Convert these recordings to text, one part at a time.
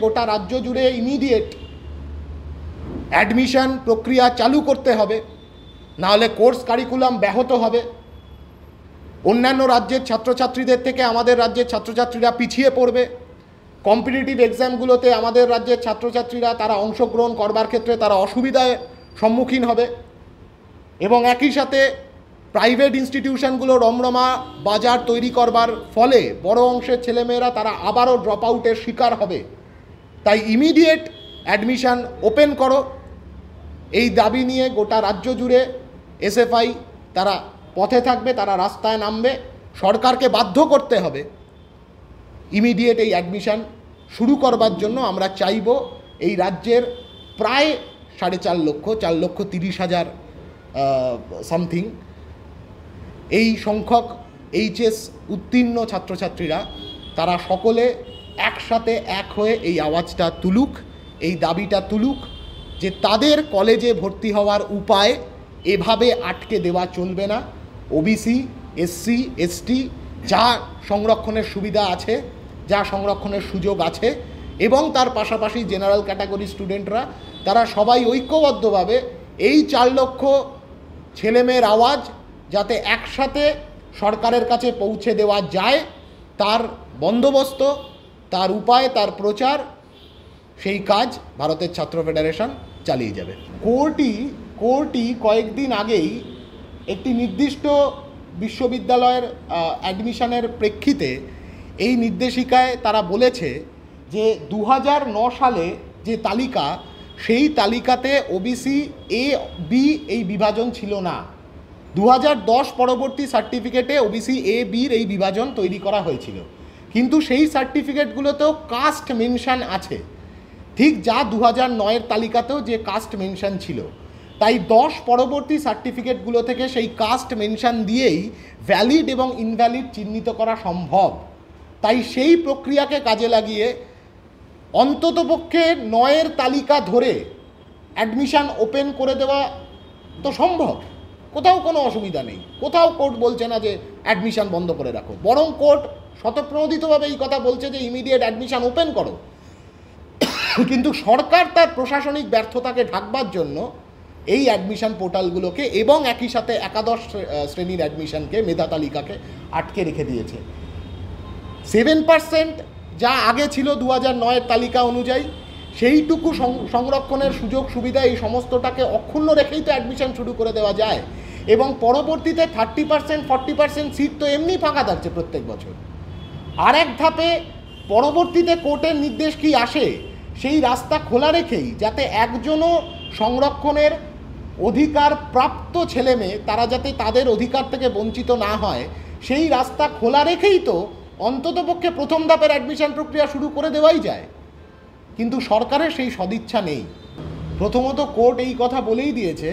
গোটা রাজ্য জুড়ে ইমিডিয়েট অ্যাডমিশন প্রক্রিয়া চালু করতে হবে, নাহলে কোর্স কারিকুলাম ব্যাহত হবে। অন্যান্য রাজ্যের ছাত্রছাত্রীদের থেকে আমাদের রাজ্যের ছাত্রছাত্রীরা পিছিয়ে পড়বে। কম্পিটিটিভ এক্সামগুলোতে আমাদের রাজ্যের ছাত্রছাত্রীরা তারা অংশগ্রহণ করবার ক্ষেত্রে তারা অসুবিধায় সম্মুখীন হবে, এবং একই সাথে প্রাইভেট ইনস্টিটিউশনগুলো রমরমা বাজার তৈরি করবার ফলে বড় অংশের ছেলেমেয়েরা তারা আবারও ড্রপ আউটের শিকার হবে। তাই ইমিডিয়েট অ্যাডমিশন ওপেন করো, এই দাবি নিয়ে গোটা রাজ্য জুড়ে এসএফআই তারা পথে থাকবে, তারা রাস্তায় নামবে। সরকারকে বাধ্য করতে হবে ইমিডিয়েট এই অ্যাডমিশন শুরু করবার জন্য। আমরা চাইব এই রাজ্যের প্রায় 4.5 লক্ষ, 4,30,000 সামথিং এই সংখ্যক এইচএস উত্তীর্ণ ছাত্রছাত্রীরা তারা সকলে একসাথে এক হয়ে এই আওয়াজটা তুলুক, এই দাবিটা তুলুক যে তাদের কলেজে ভর্তি হওয়ার উপায় এভাবে আটকে দেওয়া চলবে না। ওবিসি, এসসি, এসটি যা সংরক্ষণের সুবিধা আছে, যা সংরক্ষণের সুযোগ আছে, এবং তার পাশাপাশি জেনারেল ক্যাটাগরি স্টুডেন্টরা তারা সবাই ঐক্যবদ্ধভাবে এই 4 লক্ষ ছেলেমেয়ের আওয়াজ যাতে একসাথে সরকারের কাছে পৌঁছে দেওয়া যায়, তার বন্দোবস্ত, তার উপায়, তার প্রচার, সেই কাজ ভারতের ছাত্র ফেডারেশন চালিয়ে যাবে। কোর্টই কয়েকদিন আগেই একটি নির্দিষ্ট বিশ্ববিদ্যালয়ের অ্যাডমিশনের প্রেক্ষিতে এই নির্দেশিকায় তারা বলেছে যে 2009 সালে যে তালিকা, সেই তালিকাতে ওবিসি এ বি এই বিভাজন ছিল না। 2010 পরবর্তী সার্টিফিকেটে ওবিসি এ বির এই বিভাজন তৈরি করা হয়েছিল, কিন্তু সেই সার্টিফিকেটগুলোতেও কাস্ট মেনশন আছে, ঠিক যা 2009-এর তালিকাতেও যে কাস্ট মেনশন ছিল। তাই 10 পরবর্তী সার্টিফিকেটগুলো থেকে সেই কাস্ট মেনশন দিয়েই ভ্যালিড এবং ইনভ্যালিড চিহ্নিত করা সম্ভব। তাই সেই প্রক্রিয়াকে কাজে লাগিয়ে অন্ততপক্ষে 9-এর তালিকা ধরে অ্যাডমিশন ওপেন করে দেওয়া তো সম্ভব, কোথাও কোনো অসুবিধা নেই। কোথাও কোর্ট বলছে না যে অ্যাডমিশন বন্ধ করে রাখো, বরং কোর্ট স্বতঃপ্রণোদিতভাবে এই কথা বলছে যে ইমিডিয়েট অ্যাডমিশন ওপেন করো। কিন্তু সরকার তার প্রশাসনিক ব্যর্থতাকে ঢাকবার জন্য এই অ্যাডমিশন পোর্টালগুলোকে এবং একই সাথে একাদশ শ্রেণীর অ্যাডমিশনকে, মেধা তালিকাকে আটকে রেখে দিয়েছে। 7% যা আগে ছিল 2009-এর তালিকা অনুযায়ী, সেইটুকু সংরক্ষণের সুযোগ সুবিধা এই সমস্তটাকে অক্ষুণ্ণ রেখেই তো অ্যাডমিশন শুরু করে দেওয়া যায়, এবং পরবর্তীতে 30%, 40% সিট তো এমনি ফাঁকা থাকছে প্রত্যেক বছর। আর এক ধাপে পরবর্তীতে কোর্টের নির্দেশ কি আসে, সেই রাস্তা খোলা রেখেই যাতে একজনও সংরক্ষণের অধিকার প্রাপ্ত ছেলেমেয়ে তারা যাতে তাদের অধিকার থেকে বঞ্চিত না হয়, সেই রাস্তা খোলা রেখেই তো অন্ততপক্ষে প্রথম ধাপের অ্যাডমিশন প্রক্রিয়া শুরু করে দেওয়াই যায়। কিন্তু সরকারের সেই সদিচ্ছা নেই। প্রথমত কোর্ট এই কথা বলেই দিয়েছে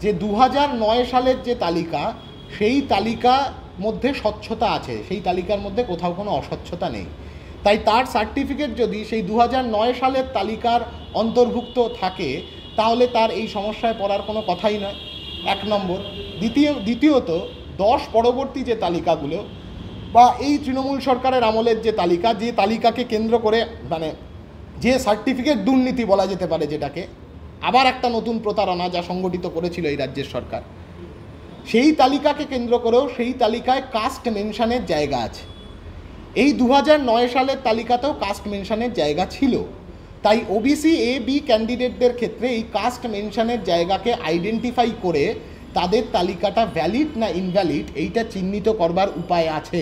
যে 2009 সালের যে তালিকা, সেই তালিকার মধ্যে স্বচ্ছতা আছে, সেই তালিকার মধ্যে কোথাও কোনো অস্বচ্ছতা নেই। তাই তার সার্টিফিকেট যদি সেই 2009 সালের তালিকার অন্তর্ভুক্ত থাকে, তাহলে তার এই সমস্যায় পড়ার কোনো কথাই নয়, 1 নম্বর। দ্বিতীয়ত 10 পরবর্তী যে তালিকাগুলো বা এই তৃণমূল সরকারের আমলের যে তালিকা, যে তালিকাকে কেন্দ্র করে মানে যে সার্টিফিকেট দুর্নীতি বলা যেতে পারে, যেটাকে আবার একটা নতুন প্রতারণা যা সংগঠিত করেছিল এই রাজ্যের সরকার, সেই তালিকাকে কেন্দ্র করেও সেই তালিকায় কাস্ট মেনশনের জায়গা আছে। এই 2009 সালের তালিকাতেও কাস্ট মেনশনের জায়গা ছিল। তাই ওবিসি এ বি ক্যান্ডিডেটদের ক্ষেত্রে এই কাস্ট মেনশনের জায়গাকে আইডেন্টিফাই করে তাদের তালিকাটা ভ্যালিড না ইনভ্যালিড এইটা চিহ্নিত করবার উপায় আছে।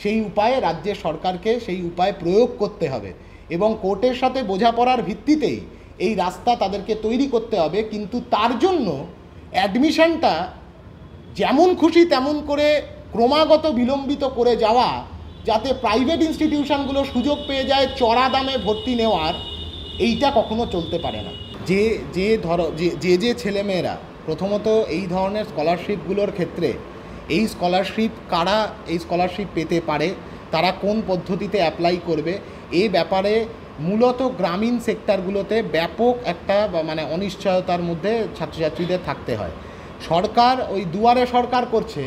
সেই উপায়ে রাজ্যের সরকারকে সেই উপায় প্রয়োগ করতে হবে, এবং কোর্টের সাথে বোঝাপড়ার ভিত্তিতেই এই রাস্তা তাদেরকে তৈরি করতে হবে। কিন্তু তার জন্য অ্যাডমিশনটা যেমন খুশি তেমন করে ক্রমাগত বিলম্বিত করে যাওয়া, যাতে প্রাইভেট ইনস্টিটিউশনগুলো সুযোগ পেয়ে যায় চড়া দামে ভর্তি নেওয়ার, এইটা কখনো চলতে পারে না। যে ছেলেমেয়েরা প্রথমত এই ধরনের স্কলারশিপগুলোর ক্ষেত্রে এই স্কলারশিপ কারা এই স্কলারশিপ পেতে পারে, তারা কোন পদ্ধতিতে অ্যাপ্লাই করবে, এই ব্যাপারে মূলত গ্রামীণ সেক্টরগুলোতে ব্যাপক একটা মানে অনিশ্চয়তার মধ্যে ছাত্রছাত্রীদের থাকতে হয়। সরকার ওই দুয়ারে সরকার করছে,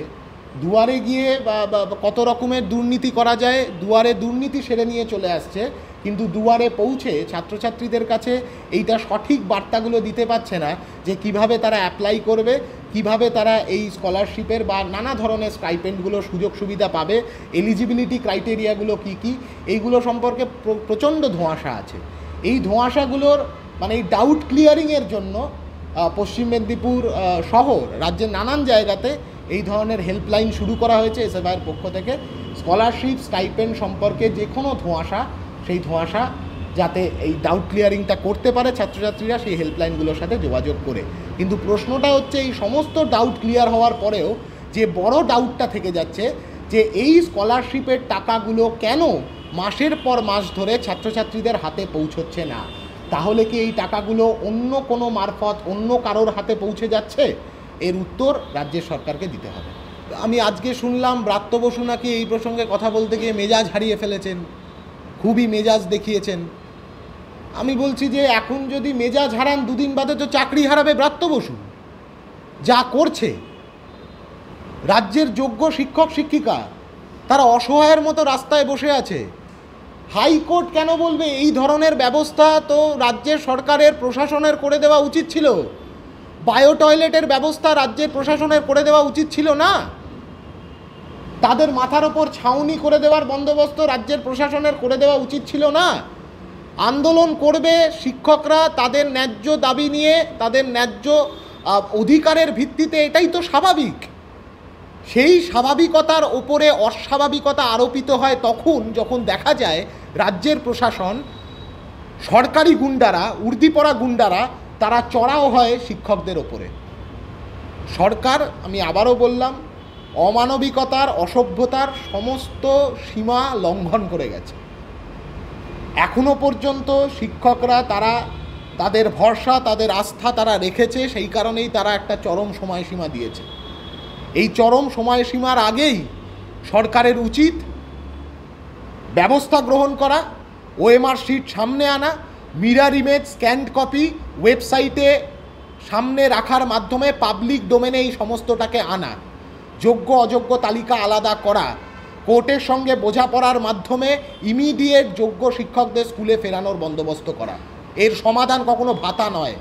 দুয়ারে গিয়ে বা কত রকমের দুর্নীতি করা যায় দুয়ারে দুর্নীতি সেরে নিয়ে চলে আসছে, কিন্তু দুয়ারে পৌঁছে ছাত্রছাত্রীদের কাছে এইটা সঠিক বার্তাগুলো দিতে পারছে না যে কিভাবে তারা অ্যাপ্লাই করবে, কিভাবে তারা এই স্কলারশিপের বা নানা ধরনের স্টাইপেন্ডগুলো সুযোগ সুবিধা পাবে, এলিজিবিলিটি ক্রাইটেরিয়াগুলো কী কী, এইগুলো সম্পর্কে প্রচণ্ড ধোঁয়াশা আছে। এই ধোঁয়াশাগুলোর মানে এই ডাউট ক্লিয়ারিংয়ের জন্য পশ্চিম মেদিনীপুর শহর রাজ্যের নানান জায়গাতে এই ধরনের হেল্পলাইন শুরু করা হয়েছে এসএফআইয়ের পক্ষ থেকে। স্কলারশিপ স্টাইপেন্ড সম্পর্কে যে কোনো ধোঁয়াশা, সেই ধোঁয়াশা যাতে এই ডাউট ক্লিয়ারিংটা করতে পারে ছাত্রছাত্রীরা সেই হেল্পলাইনগুলোর সাথে যোগাযোগ করে। কিন্তু প্রশ্নটা হচ্ছে এই সমস্ত ডাউট ক্লিয়ার হওয়ার পরেও যে বড় ডাউটটা থেকে যাচ্ছে যে এই স্কলারশিপের টাকাগুলো কেন মাসের পর মাস ধরে ছাত্রছাত্রীদের হাতে পৌঁছচ্ছে না। তাহলে কি এই টাকাগুলো অন্য কোনো মারফত অন্য কারোর হাতে পৌঁছে যাচ্ছে? এর উত্তর রাজ্যের সরকারকে দিতে হবে। আমি আজকে শুনলাম ব্রাত্য বসু নাকি এই প্রসঙ্গে কথা বলতে গিয়ে মেজাজ হারিয়ে ফেলেছেন, খুবই মেজাজ দেখিয়েছেন। আমি বলছি যে এখন যদি মেজাজ হারান, দুদিন বাদে তো চাকরি হারাবে ব্রাত্য বসু। যা করছে রাজ্যের যোগ্য শিক্ষক শিক্ষিকা তারা অসহায়ের মতো রাস্তায় বসে আছে। হাইকোর্ট কেন বলবে এই ধরনের ব্যবস্থা তো রাজ্যের সরকারের প্রশাসনের করে দেওয়া উচিত ছিল? বায়ো টয়লেটের ব্যবস্থা রাজ্যের প্রশাসনের করে দেওয়া উচিত ছিল না? তাদের মাথার ওপর ছাউনি করে দেওয়ার বন্দোবস্ত রাজ্যের প্রশাসনের করে দেওয়া উচিত ছিল না? আন্দোলন করবে শিক্ষকরা তাদের ন্যায্য দাবি নিয়ে, তাদের ন্যায্য অধিকারের ভিত্তিতে, এটাই তো স্বাভাবিক। সেই স্বাভাবিকতার ওপরে অস্বাভাবিকতা আরোপিত হয় তখন যখন দেখা যায় রাজ্যের প্রশাসন, সরকারি গুন্ডারা, উর্দিপড়া গুন্ডারা তারা চড়াও হয় শিক্ষকদের ওপরে। সরকার, আমি আবারও বললাম, অমানবিকতার, অসভ্যতার সমস্ত সীমা লঙ্ঘন করে গেছে। এখনো পর্যন্ত শিক্ষকরা তারা তাদের ভরসা, তাদের আস্থা তারা রেখেছে, সেই কারণেই তারা একটা চরম সময়সীমা দিয়েছে। এই চরম সময়সীমার আগেই সরকারের উচিত ব্যবস্থা গ্রহণ করা, ওএমআর শিট সামনে আনা, মিরর ইমেজ, স্ক্যান্ড কপি ওয়েবসাইটে সামনে রাখার মাধ্যমে পাবলিক ডোমেনে এই সমস্তটাকে আনা, যোগ্য অযোগ্য তালিকা আলাদা করা, কোর্টের সঙ্গে বোঝাপড়ার মাধ্যমে ইমিডিয়েট যোগ্য শিক্ষকদের স্কুলে ফেরানোর বন্দোবস্ত করা। এর সমাধান কখনো ভাতা নয়।